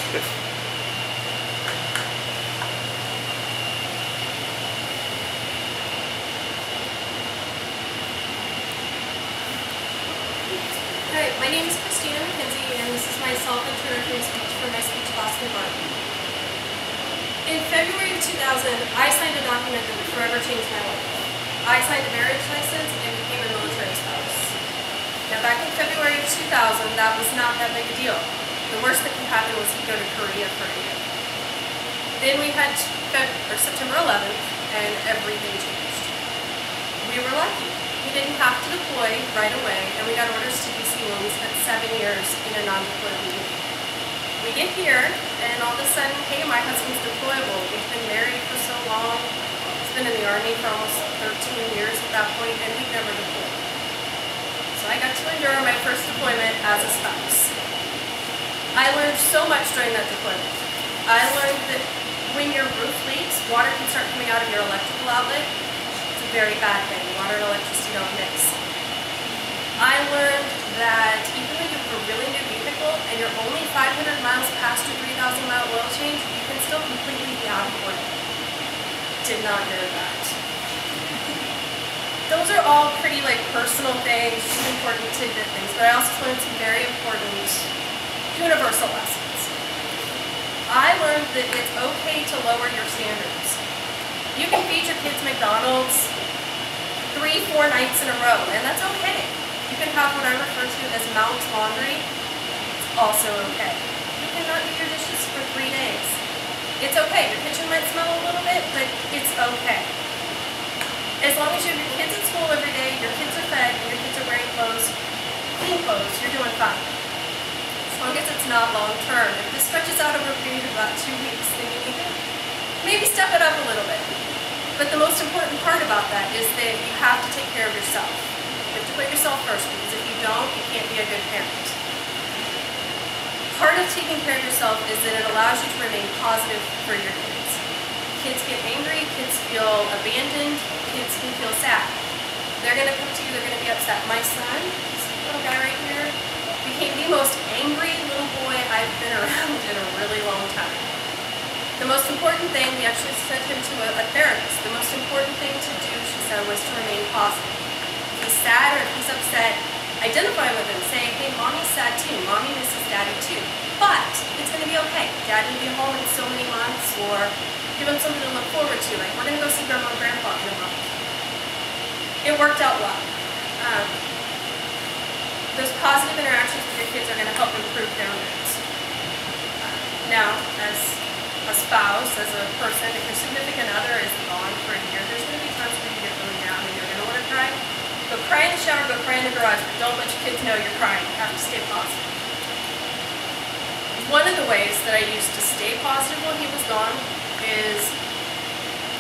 Alright, my name is and this is my self-introductory speech for my speech class in Barton. In February of 2000, I signed a document that would forever change my life. I signed a marriage license and became a military spouse. Now back in February of 2000, that was not that big a deal. The worst that could happen was he'd go to Korea for a year. Then we had September 11th, and everything changed. We were lucky. We didn't have to deploy right away, and we got orders to DC when we spent 7 years in a non-deployable unit. We get here, and all of a sudden, hey, my husband's deployable. We've been married for so long. He's been in the Army for almost 13 years at that point, and we've never deployed. So I got to endure my first deployment as a spouse. I learned so much during that deployment. I learned that when your roof leaks, water can start coming out of your electrical outlet. It's a very bad thing. Water and electricity don't mix. I learned that even though you have a really new vehicle and you're only 500 miles past your 3,000-mile oil change, you can still completely be out of oil. Did not know that. Those are all pretty personal things, just important tidbit things, but I also learned some very important universal lessons. I learned that it's okay to lower your standards. You can feed your kids McDonald's 3-4 nights in a row, and that's okay. You can have what I refer to as Mount Laundry. It's also okay. You cannot do your dishes for 3 days. It's okay. Your kitchen might smell a little bit, but it's okay. As long as you have your kids at school every day, your kids are fed, and your kids are wearing clothes, clean clothes, you're doing fine. As long as it's not long term. If this stretches out over a period of about 2 weeks, then you need to maybe step it up a little bit. But the most important part about that is that you have to take care of yourself. You have to put yourself first, because if you don't, you can't be a good parent. Part of taking care of yourself is that it allows you to remain positive for your kids. Kids get angry, kids feel abandoned, kids can feel sad. They're going to come to you, they're going to be upset. My son, this little guy right here, became the most angry little boy I've been around in a really long time. The most important thing, we actually sent him to a therapist. The most important thing to do, she said, was to remain positive. If he's sad or if he's upset, identify with him. Say, hey, mommy's sad too. Mommy misses daddy too. But it's going to be okay. Daddy will be home in so many months, or give him something to look forward to. Like, we're going to go see grandma and grandpa in a month. It worked out well. Those positive interactions with your kids are going to help improve their moods. Now, as a spouse, as a person, if your significant other is gone for a year, there's going to be times where you get really down and you're going to want to cry. Go cry in the shower, go cry in the garage, but don't let your kids know you're crying. You have to stay positive. One of the ways that I used to stay positive while he was gone is,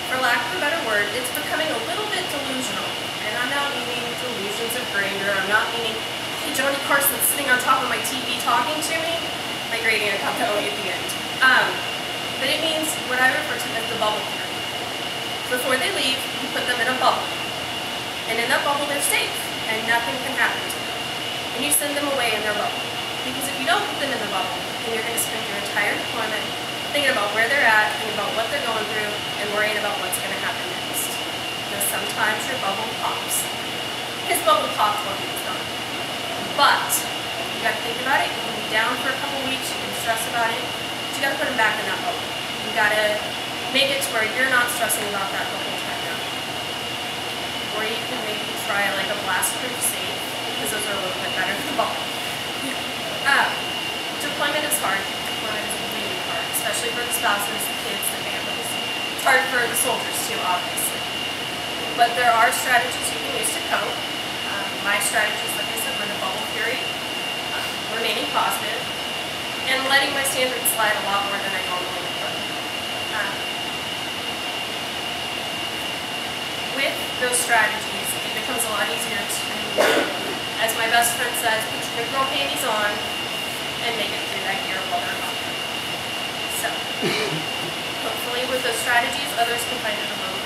for lack of a better word, it's becoming a little bit delusional. And I'm not meaning delusions of grandeur. I'm not meaning, hey, Johnny Carson's sitting on top of my TV talking to me. My great aunt got that way at the end. But it means what I refer to as the bubble theory. Before they leave, you put them in a bubble. And in that bubble, they're safe, and nothing can happen to them. And you send them away in their bubble. Because if you don't put them in the bubble, then you're going to spend your entire deployment thinking about where they're at, thinking about what they're going through, and worrying about what's going to happen next. Because sometimes your bubble pops. His bubble popped while he was gone. But you got to think about it. You can be down for a couple weeks, you can stress about it. You got to put them back in that bubble. You got to make it to where you're not stressing about that the whole time now. Or you can maybe try a blast-proof safe, because those are a little bit better than the bubble. Deployment is hard. Deployment is really hard, especially for the spouses, the kids, the families. It's hard for the soldiers too, obviously. But there are strategies you can use to cope. My strategies, like I said, were the bubble theory, remaining positive, and letting my standards slide a lot more than I normally would. With those strategies, it becomes a lot easier to, as my best friend says, put your big girl panties on and make it through that year while they're gone. So, hopefully with those strategies, others can find it a little